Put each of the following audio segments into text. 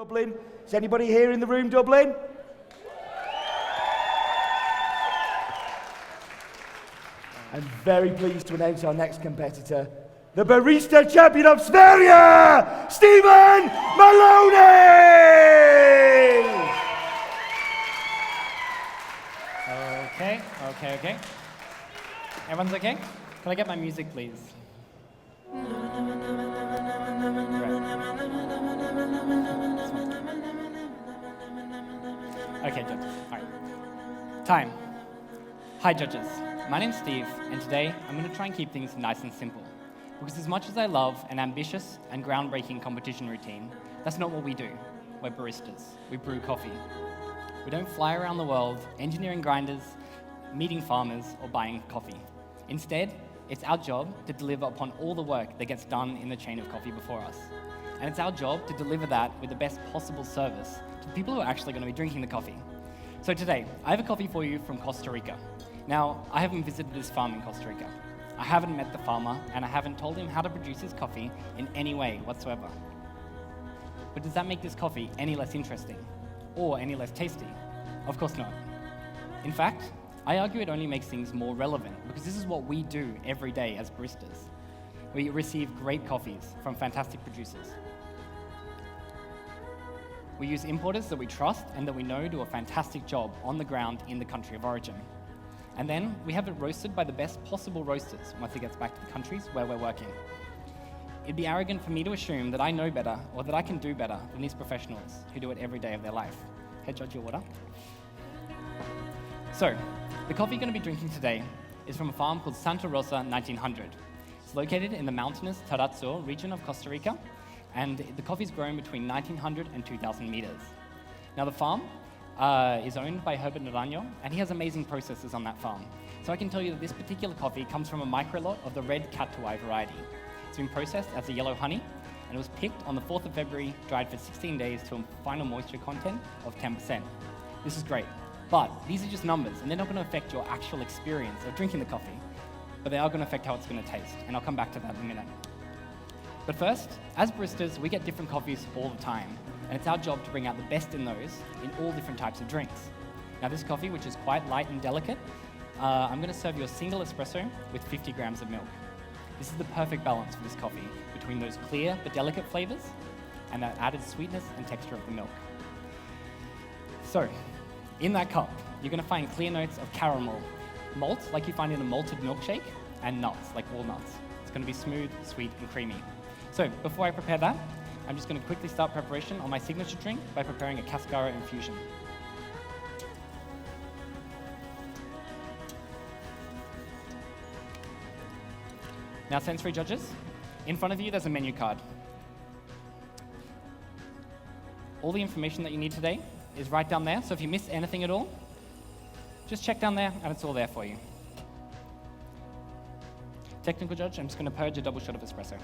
Dublin. Is anybody here in the room, Dublin? I'm very pleased to announce our next competitor, the Barista Champion of Sverige, Stephen Moloney! Okay. Everyone's okay? Can I get my music, please? Okay, judges. All right. Time. Hi, judges. My name's Steve, and today I'm going to try and keep things nice and simple. Because as much as I love an ambitious and groundbreaking competition routine, that's not what we do. We're baristas. We brew coffee. We don't fly around the world engineering grinders, meeting farmers, or buying coffee. Instead, it's our job to deliver upon all the work that gets done in the chain of coffee before us. And it's our job to deliver that with the best possible service to the people who are actually going to be drinking the coffee. So today, I have a coffee for you from Costa Rica. Now, I haven't visited this farm in Costa Rica. I haven't met the farmer, and I haven't told him how to produce his coffee in any way whatsoever. But does that make this coffee any less interesting? Or any less tasty? Of course not. In fact, I argue it only makes things more relevant, because this is what we do every day as baristas. We receive great coffees from fantastic producers. We use importers that we trust and that we know do a fantastic job on the ground in the country of origin. And then we have it roasted by the best possible roasters once it gets back to the countries where we're working. It'd be arrogant for me to assume that I know better or that I can do better than these professionals who do it every day of their life. Head judge your water. So, the coffee you're going to be drinking today is from a farm called Santa Rosa 1900. It's located in the mountainous Tarazzo region of Costa Rica, and the coffee is grown between 1900 and 2000 meters. Now the farm is owned by Herbert Naranjo, and he has amazing processes on that farm. So I can tell you that this particular coffee comes from a micro lot of the red Catuai variety. It's been processed as a yellow honey, and it was picked on the 4th of February, dried for 16 days to a final moisture content of 10%. This is great, but these are just numbers, and they're not going to affect your actual experience of drinking the coffee, but they are going to affect how it's going to taste, and I'll come back to that in a minute. But first, as baristas, we get different coffees all the time, and it's our job to bring out the best in those in all different types of drinks. Now this coffee, which is quite light and delicate, I'm going to serve you a single espresso with 50 grams of milk. This is the perfect balance for this coffee between those clear but delicate flavors and that added sweetness and texture of the milk. So, in that cup, you're going to find clear notes of caramel, malt like you find in a malted milkshake, and nuts like walnuts. It's going to be smooth, sweet, and creamy. So, before I prepare that, I'm just going to quickly start preparation on my signature drink by preparing a Cascara infusion. Now, sensory judges, in front of you there's a menu card. All the information that you need today is right down there, so if you miss anything at all, just check down there and it's all there for you. Technical judge, I'm just going to purge a double shot of espresso.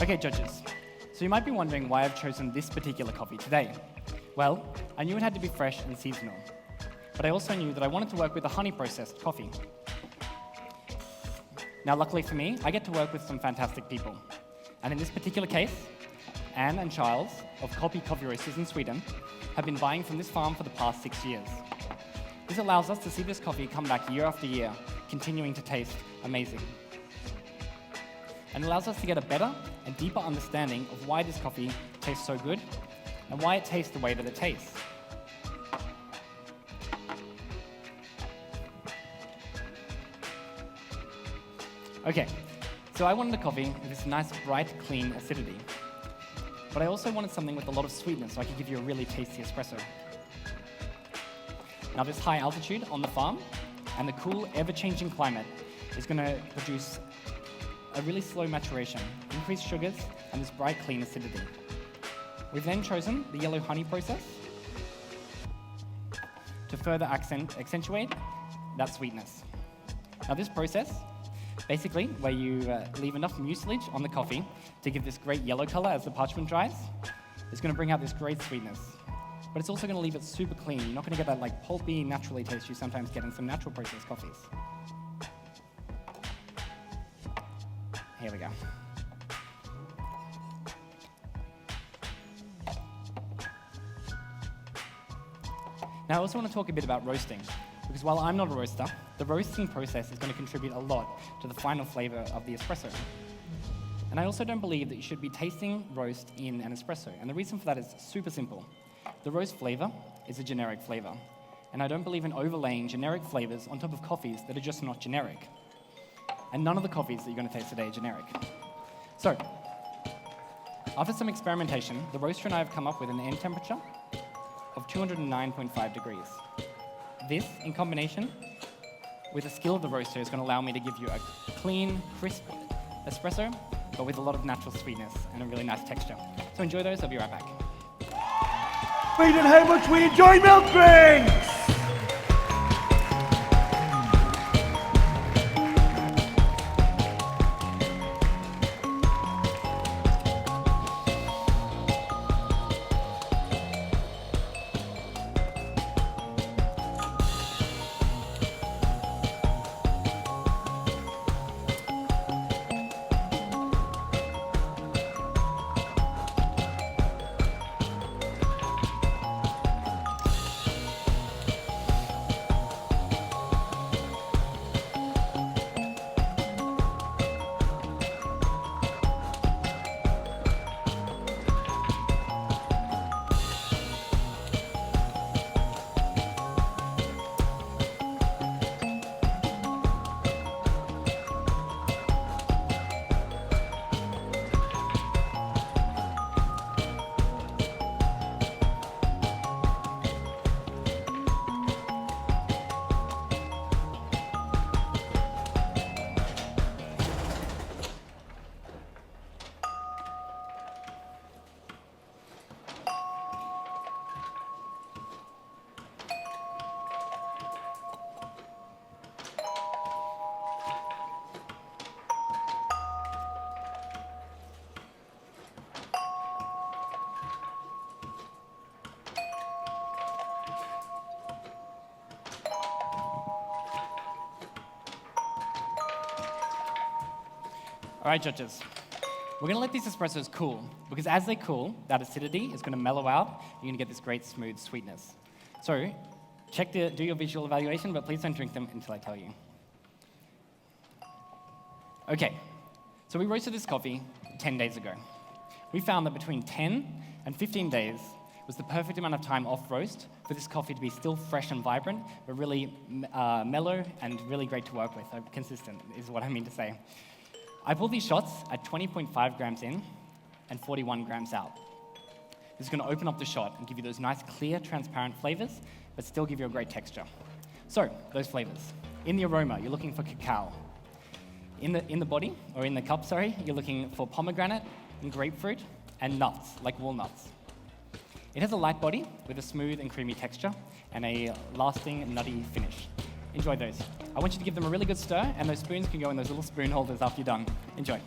Okay, judges. So you might be wondering why I've chosen this particular coffee today. Well, I knew it had to be fresh and seasonal, but I also knew that I wanted to work with a honey-processed coffee. Now, luckily for me, I get to work with some fantastic people. And in this particular case, Anne and Charles of Coffee Roasters in Sweden have been buying from this farm for the past 6 years. This allows us to see this coffee come back year after year, continuing to taste amazing. And allows us to get a better and deeper understanding of why this coffee tastes so good and why it tastes the way that it tastes. Okay, so I wanted a coffee with this nice, bright, clean acidity. But I also wanted something with a lot of sweetness so I could give you a really tasty espresso. Now, this high altitude on the farm and the cool, ever-changing climate is going to produce a really slow maturation, increased sugars, and this bright, clean acidity. We've then chosen the yellow honey process to further accentuate that sweetness. Now, this process, basically, where you leave enough mucilage on the coffee to give this great yellow color as the parchment dries, is going to bring out this great sweetness. But it's also going to leave it super clean. You're not going to get that like pulpy, naturally taste you sometimes get in some natural processed coffees. Here we go. Now, I also want to talk a bit about roasting, because while I'm not a roaster, the roasting process is going to contribute a lot to the final flavor of the espresso. And I also don't believe that you should be tasting roast in an espresso, and the reason for that is super simple. The roast flavor is a generic flavor, and I don't believe in overlaying generic flavors on top of coffees that are just not generic. And none of the coffees that you're going to taste today are generic. So, after some experimentation, the roaster and I have come up with an end temperature of 209.5 degrees. This, in combination with the skill of the roaster, is going to allow me to give you a clean, crisp espresso, but with a lot of natural sweetness and a really nice texture. So enjoy those, I'll be right back. Sweden, how much we enjoy milk drinks! All right, judges. We're going to let these espressos cool, because as they cool, that acidity is going to mellow out. You're going to get this great, smooth sweetness. So, do your visual evaluation, but please don't drink them until I tell you. Okay, so we roasted this coffee 10 days ago. We found that between 10 and 15 days was the perfect amount of time off roast for this coffee to be still fresh and vibrant, but really mellow and really great to work with. Consistent is what I mean to say. I pulled these shots at 20.5 grams in and 41 grams out. This is going to open up the shot and give you those nice, clear, transparent flavors, but still give you a great texture. So, those flavors. In the aroma, you're looking for cacao. In the body, or in the cup, sorry, you're looking for pomegranate and grapefruit and nuts, like walnuts. It has a light body with a smooth and creamy texture and a lasting, nutty finish. Enjoy those. I want you to give them a really good stir, and those spoons can go in those little spoon holders after you're done. Enjoy.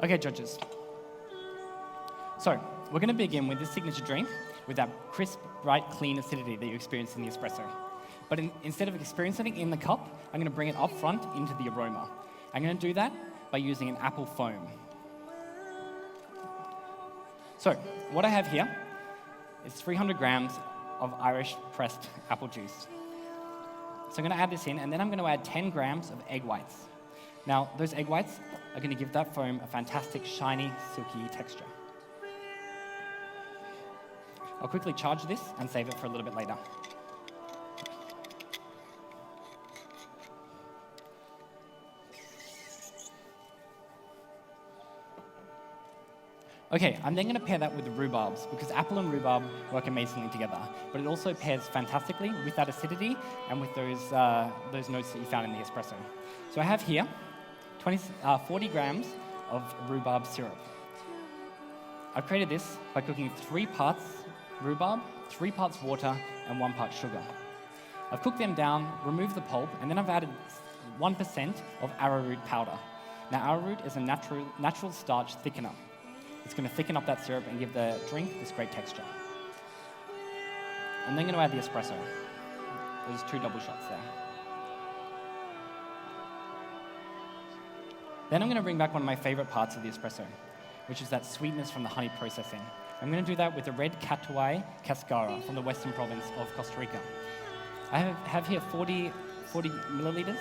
Okay, judges. So, we're going to begin with this signature drink with that crisp, bright, clean acidity that you experience in the espresso. But instead of experiencing it in the cup, I'm going to bring it up front into the aroma. I'm going to do that by using an apple foam. So, what I have here is 300 grams of Irish pressed apple juice. So I'm going to add this in, and then I'm going to add 10 grams of egg whites. Now, those egg whites are going to give that foam a fantastic, shiny, silky texture. I'll quickly charge this and save it for a little bit later. Okay, I'm then going to pair that with the rhubarbs, because apple and rhubarb work amazingly together, but it also pairs fantastically with that acidity and with those notes that you found in the espresso. So I have here 40 grams of rhubarb syrup. I've created this by cooking 3 parts rhubarb, 3 parts water, and 1 part sugar. I've cooked them down, removed the pulp, and then I've added 1% of arrowroot powder. Now, arrowroot is a natural starch thickener. It's going to thicken up that syrup and give the drink this great texture. I'm then going to add the espresso. There's 2 double shots there. Then I'm going to bring back one of my favorite parts of the espresso, which is that sweetness from the honey processing. I'm going to do that with the red Catuai Cascara from the western province of Costa Rica. I have here 40 milliliters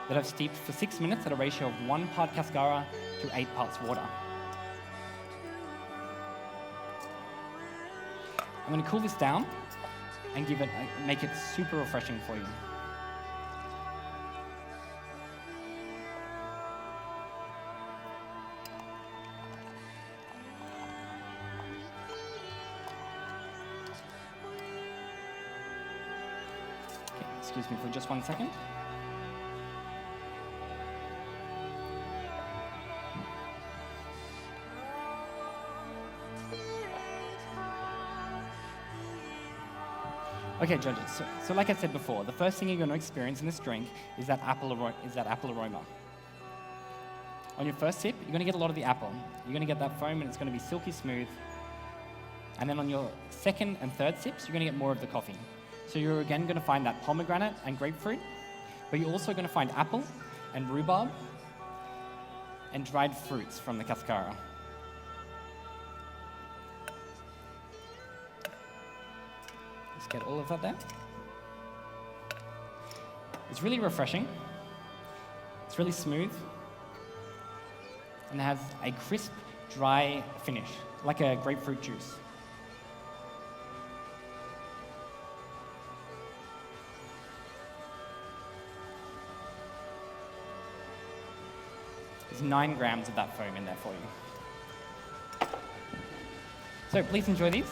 that I've steeped for 6 minutes at a ratio of 1 part Cascara to 8 parts water. I'm going to cool this down and make it super refreshing for you. Okay, excuse me for just 1 second. Okay, judges, so like I said before, the first thing you're going to experience in this drink is that apple aroma. On your first sip, you're going to get a lot of the apple. You're going to get that foam and it's going to be silky smooth. And then on your second and third sips, you're going to get more of the coffee. So you're again going to find that pomegranate and grapefruit, but you're also going to find apple and rhubarb and dried fruits from the cascara. Get all of that there. It's really refreshing. It's really smooth. And it has a crisp, dry finish, like a grapefruit juice. There's 9 grams of that foam in there for you. So please enjoy these.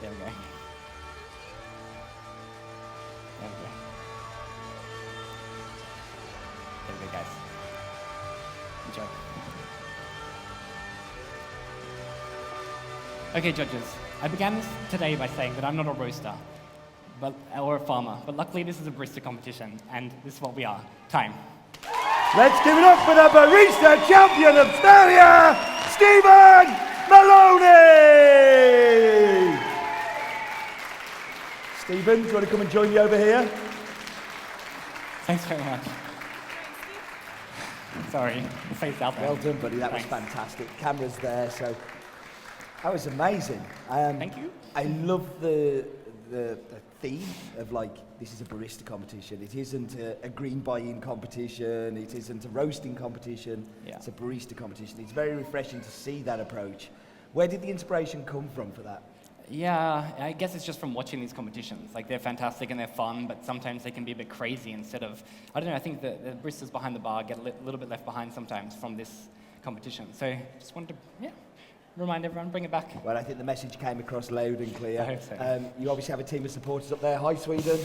There we go. There we go. There we go, guys. Enjoy. Okay, judges. I began this today by saying that I'm not a roaster or a farmer, but luckily this is a barista competition, and this is what we are. Time. Let's give it up for the Barista Champion of Australia, Stephen Moloney! Stephen, do you want to come and join me over here? Thanks very much. Sorry, the face out there. Well done, buddy. That was fantastic. Camera's there, so that was amazing. Thank you. I love the theme of, like, this is a barista competition. It isn't a green buy-in competition. It isn't a roasting competition. Yeah. It's a barista competition. It's very refreshing to see that approach. Where did the inspiration come from for that? Yeah, I guess it's just from watching these competitions. Like, they're fantastic and they're fun, but sometimes they can be a bit crazy instead of, I don't know, I think the baristas behind the bar get a little bit left behind sometimes from this competition. So just wanted to, remind everyone, bring it back. Well, I think the message came across loud and clear. I hope so. You obviously have a team of supporters up there. Hi, Sweden.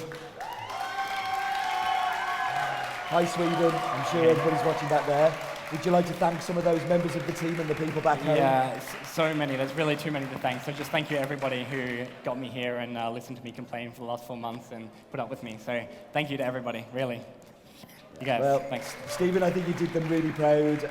Hi, Sweden. I'm sure everybody's watching back there. Would you like to thank some of those members of the team and the people back home? Yeah, so many. There's really too many to thank. So just thank you everybody who got me here and listened to me complain for the last 4 months and put up with me. So thank you to everybody, really. guys. Well, Thanks. Stephen, I think you did them really proud.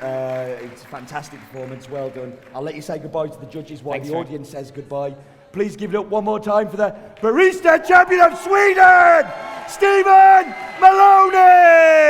It's a fantastic performance. Well done. I'll let you say goodbye to the judges while the audience says goodbye. Please give it up one more time for the Barista Champion of Sweden, Stephen Moloney!